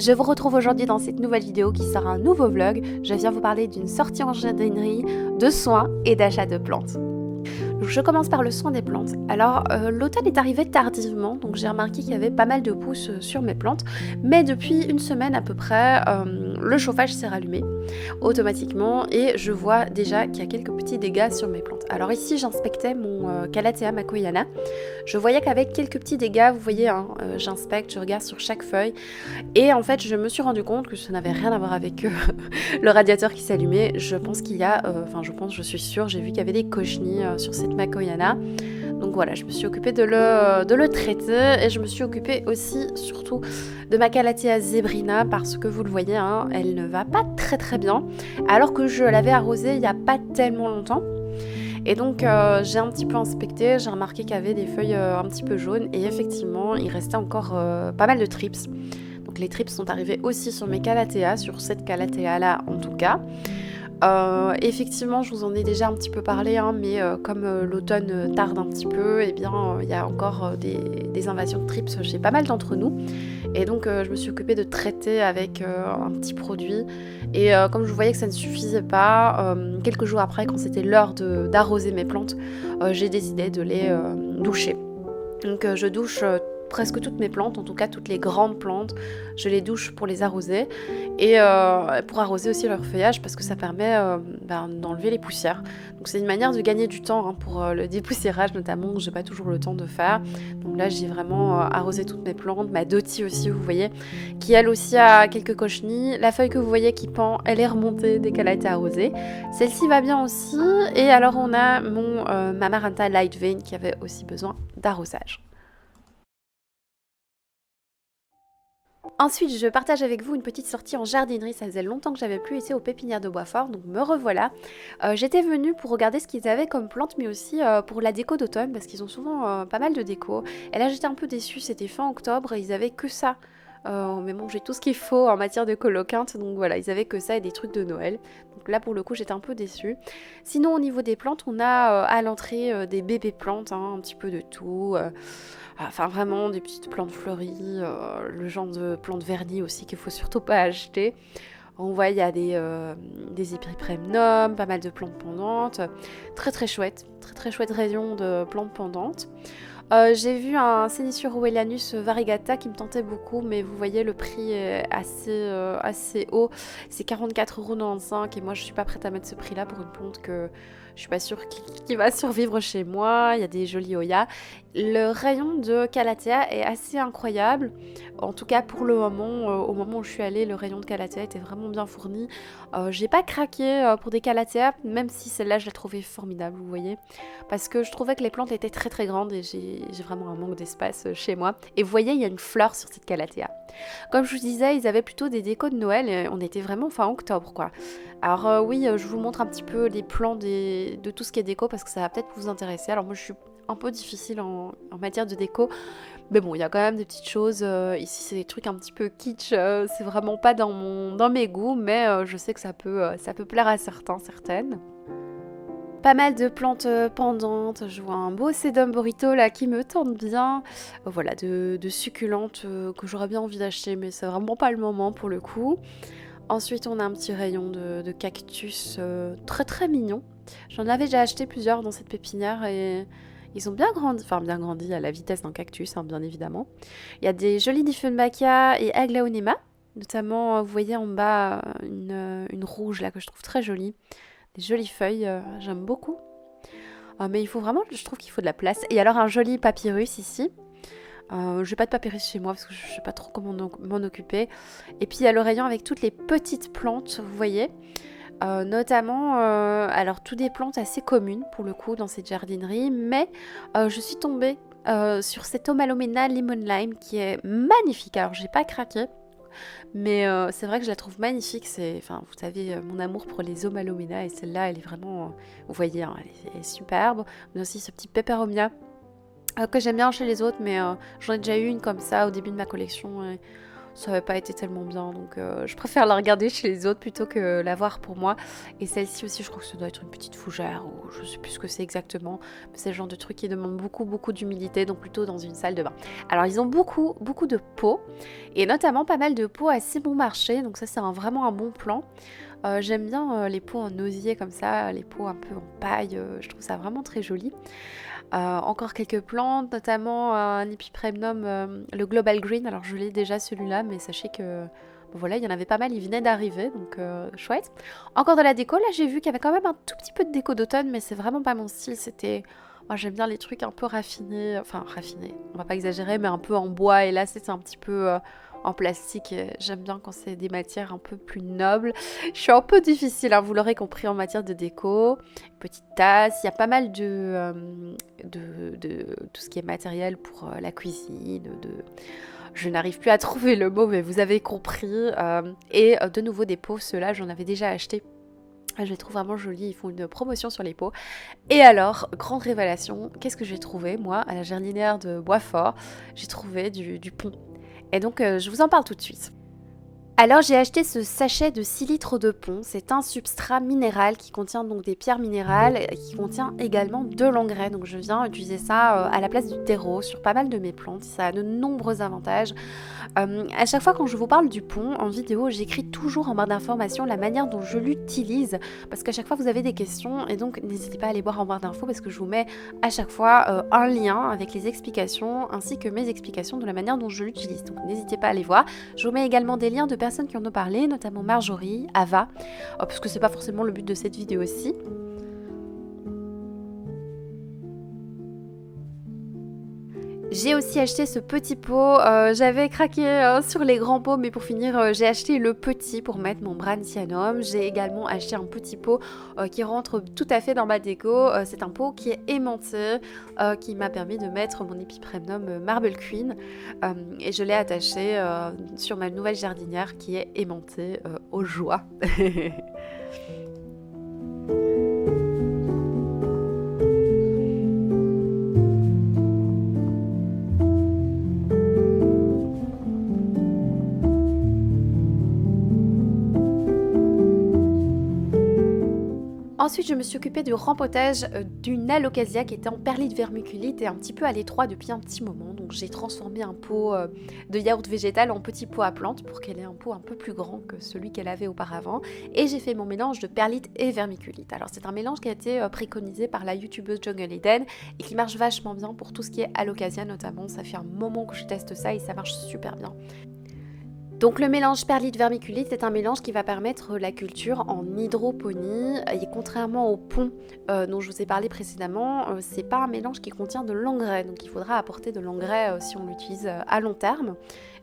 Je vous retrouve aujourd'hui dans cette nouvelle vidéo qui sera un nouveau vlog. Je viens vous parler d'une sortie en jardinerie, de soins et d'achat de plantes. Donc, je commence par le soin des plantes. Alors l'automne est arrivé tardivement, donc j'ai remarqué qu'il y avait pas mal de pousses sur mes plantes, mais depuis une semaine à peu près, le chauffage s'est rallumé automatiquement et je vois déjà qu'il y a quelques petits dégâts sur mes plantes. Alors ici j'inspectais mon Calathea makoyana, je voyais qu'avec quelques petits dégâts, vous voyez, hein, j'inspecte, je regarde sur chaque feuille et en fait je me suis rendu compte que ça n'avait rien à voir avec le radiateur qui s'allumait. Je pense qu'il y a, je suis sûre, j'ai vu qu'il y avait des cochenilles sur cette makoyana. Donc voilà, je me suis occupée de le traiter et je me suis occupée aussi, surtout, de ma Calathea zebrina parce que vous le voyez, hein, elle ne va pas très très bien alors que je l'avais arrosée il n'y a pas tellement longtemps. Et donc j'ai un petit peu inspecté, j'ai remarqué qu'il y avait des feuilles un petit peu jaunes et effectivement il restait encore pas mal de trips. Donc les trips sont arrivés aussi sur mes Calathea, sur cette Calathea là en tout cas. Effectivement, je vous en ai déjà un petit peu parlé, hein, mais comme l'automne tarde un petit peu, eh bien il y a encore des invasions de trips chez pas mal d'entre nous. Et donc je me suis occupée de traiter avec un petit produit. Et comme je voyais que ça ne suffisait pas, quelques jours après, quand c'était l'heure d'arroser mes plantes, j'ai décidé de les doucher. Donc je douche presque toutes mes plantes, en tout cas toutes les grandes plantes, je les douche pour les arroser et pour arroser aussi leur feuillage parce que ça permet d'enlever les poussières. Donc c'est une manière de gagner du temps, hein, pour le dépoussiérage notamment, j'ai pas toujours le temps de faire. Donc là j'ai vraiment arrosé toutes mes plantes, ma Dottie aussi vous voyez, qui elle aussi a quelques cochenilles. La feuille que vous voyez qui pend, elle est remontée dès qu'elle a été arrosée. Celle-ci va bien aussi et alors on a mon Mamaranta Light Vein qui avait aussi besoin d'arrosage. Ensuite, je partage avec vous une petite sortie en jardinerie. Ça faisait longtemps que j'avais plus été aux pépinières de Boisfort, donc me revoilà. J'étais venue pour regarder ce qu'ils avaient comme plantes, mais aussi pour la déco d'automne, parce qu'ils ont souvent pas mal de déco. Et là, j'étais un peu déçue, c'était fin octobre, et ils avaient que ça. Mais bon, j'ai tout ce qu'il faut en matière de coloquinte, donc voilà, ils avaient que ça et des trucs de Noël. Donc là, pour le coup, j'étais un peu déçue. Sinon, au niveau des plantes, on a à l'entrée des bébés plantes, hein, un petit peu de tout. Enfin, vraiment, des petites plantes fleuries, le genre de plantes vernies aussi qu'il faut surtout pas acheter. On voit, il y a des épipremnums, pas mal de plantes pendantes. Très très chouette rayon de plantes pendantes. J'ai vu un Seniscior Rowellianus variegata qui me tentait beaucoup, mais vous voyez le prix est assez haut. C'est 44,95 € et moi je suis pas prête à mettre ce prix là pour une plante que je suis pas sûre qui va survivre chez moi. Il y a des jolis Oya. Le rayon de Calathea est assez incroyable. En tout cas pour le moment, au moment où je suis allée, le rayon de Calathea était vraiment bien fourni. J'ai pas craqué pour des Calathea, même si celle-là je la trouvais formidable, vous voyez. Parce que je trouvais que les plantes étaient très très grandes et j'ai vraiment un manque d'espace chez moi. Et vous voyez, il y a une fleur sur cette Calathea. Comme je vous disais, ils avaient plutôt des décos de Noël et on était vraiment fin octobre quoi. Alors oui, je vous montre un petit peu les plans de tout ce qui est déco parce que ça va peut-être vous intéresser. Alors moi je suis un peu difficile en matière de déco, mais bon, il y a quand même des petites choses. Ici c'est des trucs un petit peu kitsch, c'est vraiment pas dans mes goûts, mais je sais que ça peut plaire à certains, certaines. Pas mal de plantes pendantes, je vois un beau sedum burrito là qui me tente bien. Voilà, de succulentes que j'aurais bien envie d'acheter, mais c'est vraiment pas le moment pour le coup. Ensuite, on a un petit rayon de cactus très très mignon. J'en avais déjà acheté plusieurs dans cette pépinière et ils ont bien grandi à la vitesse d'un cactus, hein, bien évidemment. Il y a des jolis Dieffenbachia et Aglaonema, notamment, vous voyez en bas une rouge là que je trouve très jolie. Des jolies feuilles, j'aime beaucoup. Mais il faut vraiment, je trouve qu'il faut de la place. Et alors un joli papyrus ici. J'ai pas de papyrus chez moi parce que je sais pas trop comment m'en occuper. Et puis il y a le rayon avec toutes les petites plantes, vous voyez. Notamment, alors toutes des plantes assez communes pour le coup dans cette jardinerie. Mais je suis tombée sur cette Omalomena Lemon Lime qui est magnifique. Alors j'ai pas craqué. Mais c'est vrai que je la trouve magnifique. Enfin, vous savez, mon amour pour les Omalomena et celle-là, elle est vraiment, vous voyez, hein, elle est superbe. On a aussi ce petit Peperomia que j'aime bien chez les autres, mais j'en ai déjà eu une comme ça au début de ma collection. ça n'avait pas été tellement bien. Donc je préfère la regarder chez les autres plutôt que la voir pour moi. Et celle-ci aussi, je crois que ça doit être une petite fougère ou je sais plus ce que c'est exactement. Mais c'est le genre de truc qui demande beaucoup d'humidité, donc plutôt dans une salle de bain. Alors ils ont beaucoup de pots et notamment pas mal de pots à si bon marché. Donc ça c'est vraiment un bon plan. J'aime bien les pots en osier comme ça, les pots un peu en paille, je trouve ça vraiment très joli. Encore quelques plantes, notamment un Epipremnum, le Global Green. Alors je l'ai déjà celui-là, mais sachez que bon, voilà, il y en avait pas mal, il venait d'arriver, donc chouette. Encore de la déco, là j'ai vu qu'il y avait quand même un tout petit peu de déco d'automne, mais c'est vraiment pas mon style. Moi j'aime bien les trucs un peu raffinés, enfin raffinés, on va pas exagérer, mais un peu en bois, et là c'est un petit peu en plastique. J'aime bien quand c'est des matières un peu plus nobles. Je suis un peu difficile, hein, vous l'aurez compris, en matière de déco. Petite tasse, il y a pas mal de tout ce qui est matériel pour la cuisine, je n'arrive plus à trouver le mot, mais vous avez compris. Et de nouveau des pots, ceux-là j'en avais déjà acheté. Je les trouve vraiment jolis, ils font une promotion sur les pots. Et alors, grande révélation, qu'est-ce que j'ai trouvé, moi, à la jardinière de Boisfort? J'ai trouvé du pont. Et donc, je vous en parle tout de suite. Alors j'ai acheté ce sachet de 6 litres de pont, c'est un substrat minéral qui contient donc des pierres minérales et qui contient également de l'engrais. Donc je viens utiliser ça à la place du terreau sur pas mal de mes plantes, ça a de nombreux avantages. À chaque fois quand je vous parle du pont en vidéo, j'écris toujours en barre d'informations la manière dont je l'utilise parce qu'à chaque fois vous avez des questions et donc n'hésitez pas à aller voir en barre d'infos parce que je vous mets à chaque fois un lien avec les explications ainsi que mes explications de la manière dont je l'utilise. Donc n'hésitez pas à aller voir. Je vous mets également des liens de personnes qui en ont parlé, notamment Marjorie, Ava, parce que c'est pas forcément le but de cette vidéo-ci. J'ai aussi acheté ce petit pot, j'avais craqué sur les grands pots, mais pour finir j'ai acheté le petit pour mettre mon Brancianum. J'ai également acheté un petit pot qui rentre tout à fait dans ma déco, c'est un pot qui est aimanté, qui m'a permis de mettre mon Epipremnum Marble Queen et je l'ai attaché sur ma nouvelle jardinière qui est aimantée aux joies. Ensuite, je me suis occupée du rempotage d'une alocasia qui était en perlite vermiculite et un petit peu à l'étroit depuis un petit moment. Donc j'ai transformé un pot de yaourt végétal en petit pot à plantes pour qu'elle ait un pot un peu plus grand que celui qu'elle avait auparavant. Et j'ai fait mon mélange de perlite et vermiculite. Alors c'est un mélange qui a été préconisé par la youtubeuse Jungle Eden et qui marche vachement bien pour tout ce qui est alocasia notamment. Ça fait un moment que je teste ça et ça marche super bien. Donc le mélange perlite vermiculite est un mélange qui va permettre la culture en hydroponie et contrairement au pont dont je vous ai parlé précédemment, c'est pas un mélange qui contient de l'engrais, donc il faudra apporter de l'engrais si on l'utilise à long terme.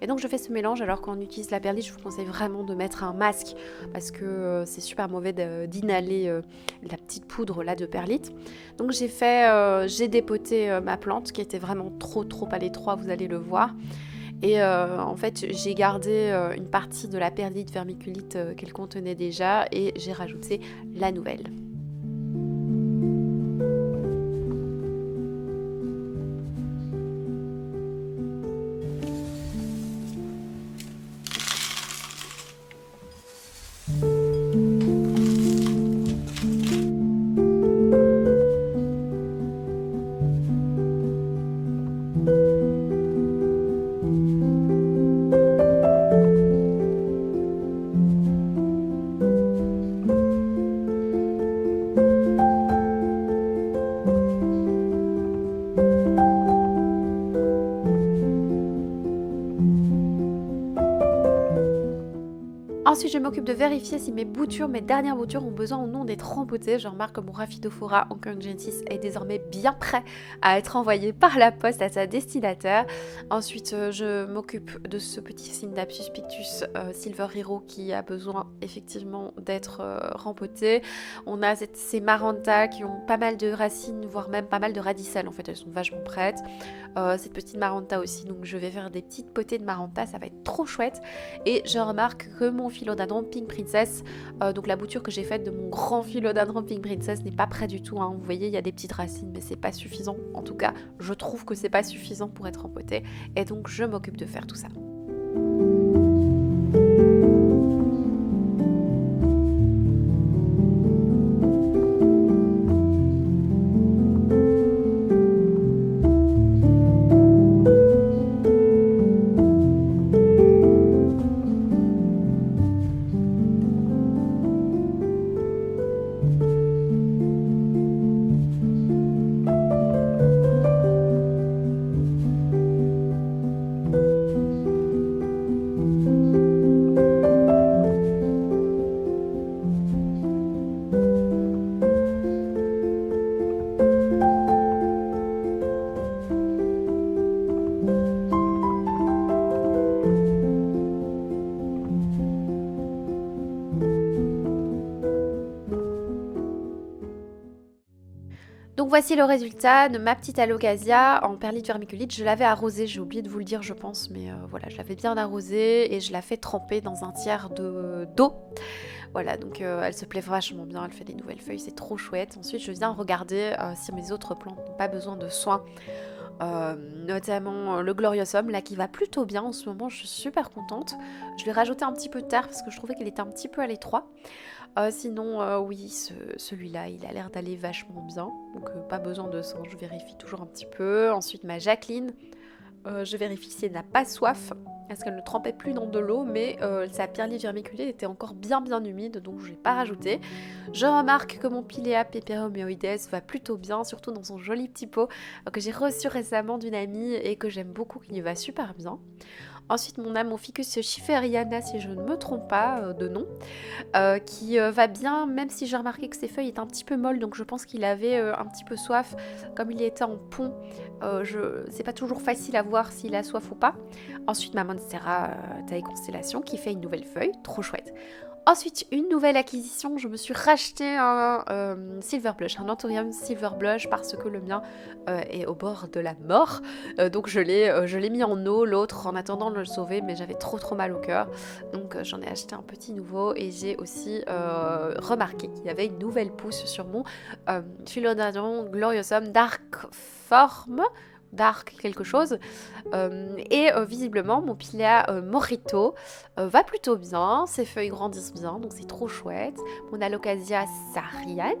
Et donc je fais ce mélange alors quand on utilise la perlite, je vous conseille vraiment de mettre un masque parce que c'est super mauvais d'inhaler la petite poudre là de perlite. Donc j'ai dépoté ma plante qui était vraiment trop à l'étroit, vous allez le voir. Et en fait, j'ai gardé une partie de la perlite vermiculite qu'elle contenait déjà et j'ai rajouté la nouvelle. Ensuite, je m'occupe de vérifier si mes dernières boutures ont besoin ou non d'être rempotées. Je remarque que mon Rhaphidophora oncangensis est désormais bien prêt à être envoyé par la poste à sa destinataire. Ensuite, je m'occupe de ce petit Synapsus pictus Silver Hero qui a besoin effectivement d'être rempoté. On a ces Maranta qui ont pas mal de racines, voire même pas mal de radicelles. En fait, elles sont vachement prêtes. Cette petite Maranta aussi, donc je vais faire des petites potées de Maranta, ça va être trop chouette. Et je remarque que mon Philodendron Pink Princess, donc la bouture que j'ai faite de mon grand Philodendron Pink Princess n'est pas prêt du tout, hein. Vous voyez, il y a des petites racines, mais c'est pas suffisant. En tout cas, je trouve que c'est pas suffisant pour être empoté. Et donc, je m'occupe de faire tout ça. voici le résultat de ma petite alocasia en perlite vermiculite. Je l'avais arrosée, j'ai oublié de vous le dire je pense, mais voilà, je l'avais bien arrosée et je la fais tremper dans un tiers d'eau. Voilà, donc elle se plaît vachement bien, elle fait des nouvelles feuilles, c'est trop chouette. Ensuite, je viens regarder si mes autres plantes n'ont pas besoin de soins. Notamment le Gloriosum là qui va plutôt bien en ce moment, je suis super contente. Je vais rajouter un petit peu de terre parce que je trouvais qu'elle était un petit peu à l'étroit. Sinon oui, celui-là il a l'air d'aller vachement bien, donc pas besoin de sang, je vérifie toujours un petit peu. Ensuite ma Jacqueline, je vérifie si elle n'a pas soif, parce qu'elle ne trempait plus dans de l'eau, mais sa perlite vermiculée était encore bien humide, donc je n'ai pas rajouté. Je remarque que mon Pilea peperomoides va plutôt bien, surtout dans son joli petit pot que j'ai reçu récemment d'une amie et que j'aime beaucoup, qui va super bien. Ensuite, mon Amorphicus schiferiana, si je ne me trompe pas de nom, qui va bien, même si j'ai remarqué que ses feuilles étaient un petit peu molles, donc je pense qu'il avait un petit peu soif, comme il était en pont. C'est pas toujours facile à voir s'il a soif ou pas. Ensuite, ma Monstera taille constellation, qui fait une nouvelle feuille, trop chouette. Ensuite, une nouvelle acquisition, je me suis racheté un Silver Blush, un Anthurium Silver Blush, parce que le mien est au bord de la mort. Donc je l'ai mis en eau, l'autre, en attendant de le sauver, mais j'avais trop mal au cœur. Donc j'en ai acheté un petit nouveau, et j'ai aussi remarqué qu'il y avait une nouvelle pousse sur mon Philodendron Gloriosum Dark Form. Dark quelque chose, et visiblement mon Pilea Morito va plutôt bien, ses feuilles grandissent bien, donc c'est trop chouette. Mon Alocasia Sariane,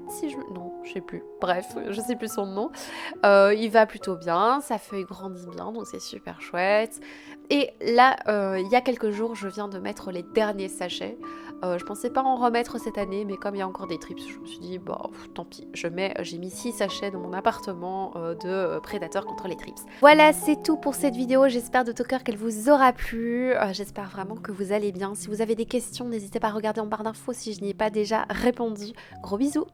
non, je sais plus, bref, je sais plus son nom, il va plutôt bien, sa feuille grandit bien, donc c'est super chouette. Et là, il y a quelques jours, je viens de mettre les derniers sachets. Je pensais pas en remettre cette année, mais comme il y a encore des trips, je me suis dit, bon, tant pis, j'ai mis 6 sachets dans mon appartement de prédateurs contre les trips. Voilà, c'est tout pour cette vidéo, j'espère de tout cœur qu'elle vous aura plu, j'espère vraiment que vous allez bien. Si vous avez des questions, n'hésitez pas à regarder en barre d'infos si je n'y ai pas déjà répondu. Gros bisous!